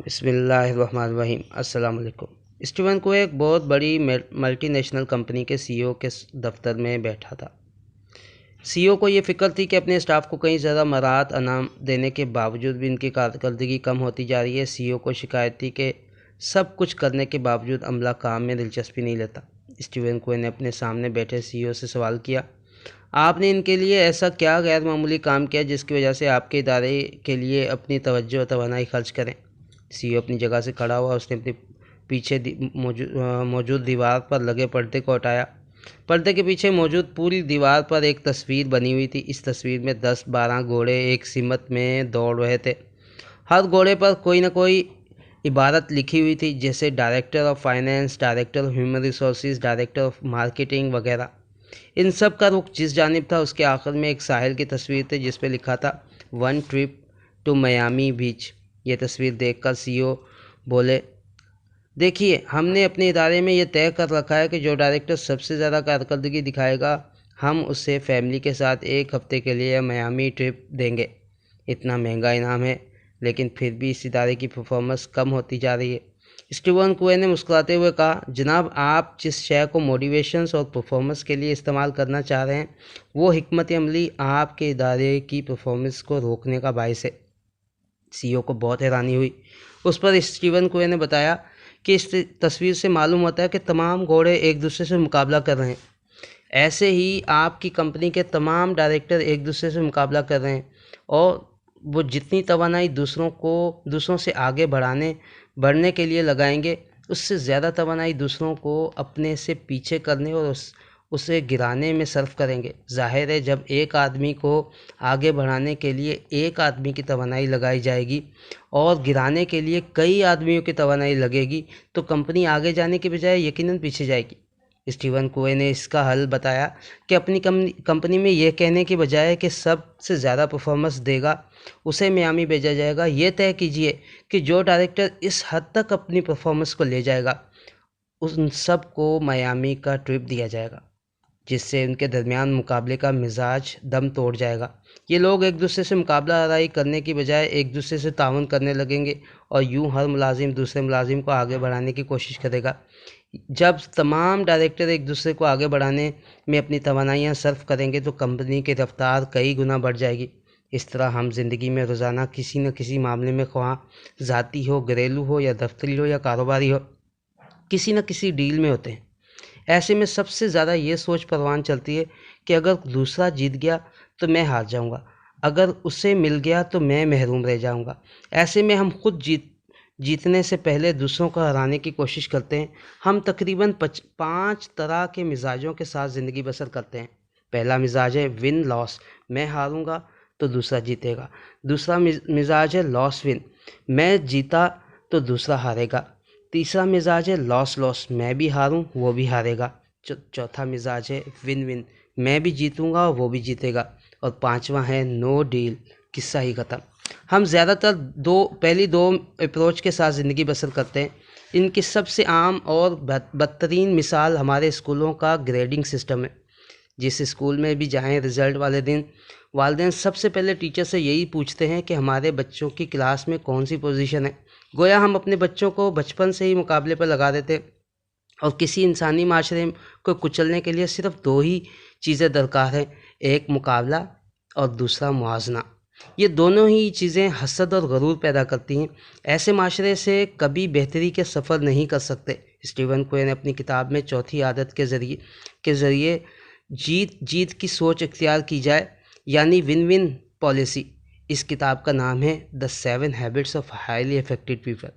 بسم اللہ الرحمن الرحیم۔ السلام علیکم۔ اسٹیون کو ایک بہت بڑی ملٹی نیشنل کمپنی کے سی او کے دفتر میں بیٹھا تھا۔ سی او کو یہ فکر تھی کہ اپنے اسٹاف کو کئی زیادہ مراعات انعام دینے کے باوجود بھی ان کی کارکردگی کم ہوتی جا رہی ہے۔ سی او کو شکایت تھی کہ سب کچھ کرنے کے باوجود عملہ کام میں دلچسپی نہیں لیتا۔ اسٹیون کو نے اپنے سامنے بیٹھے سی او سے سوال کیا، آپ نے ان کے لیے ایسا کیا غیر معمولی کام کیا جس کی وجہ سے آپ کے ادارے کے لیے اپنی توجہ اور توانائی خرچ کریں؟ سی او اپنی جگہ سے کھڑا ہوا، اس نے اپنے پیچھے موجود دیوار پر لگے پردے کو ہٹایا۔ پردے کے پیچھے موجود پوری دیوار پر ایک تصویر بنی ہوئی تھی۔ اس تصویر میں 10-12 گھوڑے ایک سمت میں دوڑ رہے تھے۔ ہر گھوڑے پر کوئی نہ کوئی عبارت لکھی ہوئی تھی، جیسے director of finance, director of human resources, director of marketing وغیرہ۔ ان سب کا رخ جس جانب تھا، اس کے آخر میں ایک ساحل کی تصویر تھی جس پہ لکھا تھا ون ٹرپ ٹو میامی بیچ۔ یہ تصویر دیکھ کر سی او بولے، دیکھیے، ہم نے اپنے ادارے میں یہ طے کر رکھا ہے کہ جو ڈائریکٹر سب سے زیادہ کارکردگی دکھائے گا، ہم اسے فیملی کے ساتھ ایک ہفتے کے لیے میامی ٹرپ دیں گے۔ اتنا مہنگا انعام ہے، لیکن پھر بھی اس ادارے کی پرفارمنس کم ہوتی جا رہی ہے۔ اسٹیون کوئے نے مسکراتے ہوئے کہا، جناب، آپ جس شے کو موٹیویشنز اور پرفارمنس کے لیے استعمال کرنا چاہ رہے ہیں، وہ حکمت عملی آپ کے ادارے کی پرفارمنس کو روکنے کا باعث ہے۔ سی او کو بہت حیرانی ہوئی۔ اس پر اسٹیون کوئے نے بتایا کہ اس تصویر سے معلوم ہوتا ہے کہ تمام گھوڑے ایک دوسرے سے مقابلہ کر رہے ہیں۔ ایسے ہی آپ کی کمپنی کے تمام ڈائریکٹر ایک دوسرے سے مقابلہ کر رہے ہیں، اور وہ جتنی توانائی دوسروں سے آگے بڑھنے کے لیے لگائیں گے، اس سے زیادہ توانائی دوسروں کو اپنے سے پیچھے کرنے اور اسے گرانے میں صرف کریں گے۔ ظاہر ہے، جب ایک آدمی کو آگے بڑھانے کے لیے ایک آدمی کی توانائی لگائی جائے گی اور گرانے کے لیے کئی آدمیوں کی توانائی لگے گی، تو کمپنی آگے جانے کے بجائے یقیناً پیچھے جائے گی۔ اسٹیون کوئے نے اس کا حل بتایا کہ اپنی کمپنی میں یہ کہنے کے بجائے کہ سب سے زیادہ پرفارمنس دے گا اسے میامی بھیجا جائے گا، یہ طے کیجیے کہ جو ڈائریکٹر اس حد تک اپنی پرفارمنس کو لے جائے گا، ان سب کو میامی کا ٹرپ دیا جائے گا، جس سے ان کے درمیان مقابلے کا مزاج دم توڑ جائے گا۔ یہ لوگ ایک دوسرے سے مقابلہ آرائی کرنے کی بجائے ایک دوسرے سے تعاون کرنے لگیں گے، اور یوں ہر ملازم دوسرے ملازم کو آگے بڑھانے کی کوشش کرے گا۔ جب تمام ڈائریکٹر ایک دوسرے کو آگے بڑھانے میں اپنی توانائیاں صرف کریں گے تو کمپنی کی رفتار کئی گنا بڑھ جائے گی۔ اس طرح ہم زندگی میں روزانہ کسی نہ کسی معاملے میں، خواہ ذاتی ہو، گھریلو ہو یا دفتری ہو یا کاروباری ہو، کسی نہ کسی ڈیل میں ہوتے ہیں۔ ایسے میں سب سے زیادہ یہ سوچ پروان چلتی ہے کہ اگر دوسرا جیت گیا تو میں ہار جاؤں گا، اگر اسے مل گیا تو میں محروم رہ جاؤں گا۔ ایسے میں ہم خود جیتنے سے پہلے دوسروں کو ہرانے کی کوشش کرتے ہیں۔ ہم تقریباً 5 طرح کے مزاجوں کے ساتھ زندگی بسر کرتے ہیں۔ پہلا مزاج ہے ون لاس، میں ہاروں گا تو دوسرا جیتے گا۔ دوسرا مزاج ہے لاس ون، میں جیتا تو دوسرا ہارے گا۔ تیسرا مزاج ہے لاس لاس، میں بھی ہاروں وہ بھی ہارے گا۔ چوتھا مزاج ہے ون ون، میں بھی جیتوں گا اور وہ بھی جیتے گا۔ اور پانچواں ہے نو ڈیل، قصہ ہی ختم۔ ہم زیادہ تر پہلی دو اپروچ کے ساتھ زندگی بسر کرتے ہیں۔ ان کی سب سے عام اور بدترین مثال ہمارے اسکولوں کا گریڈنگ سسٹم ہے۔ جس اسکول میں بھی جائیں، رزلٹ والے دن والدین سب سے پہلے ٹیچر سے یہی پوچھتے ہیں کہ ہمارے بچوں کی کلاس میں کون سی پوزیشن ہے۔ گویا ہم اپنے بچوں کو بچپن سے ہی مقابلے پر لگا دیتے، اور کسی انسانی معاشرے کو کچلنے کے لیے صرف 2 ہی چیزیں درکار ہیں، ایک مقابلہ اور دوسرا موازنہ۔ یہ دونوں ہی چیزیں حسد اور غرور پیدا کرتی ہیں۔ ایسے معاشرے سے کبھی بہتری کے سفر نہیں کر سکتے۔ اسٹیون کوئے نے اپنی کتاب میں چوتھی عادت کے ذریعے جیت کی سوچ اختیار کی جائے، یعنی ون ون پالیسی۔ اس کتاب کا نام ہے The 7 Habits of Highly Effective People۔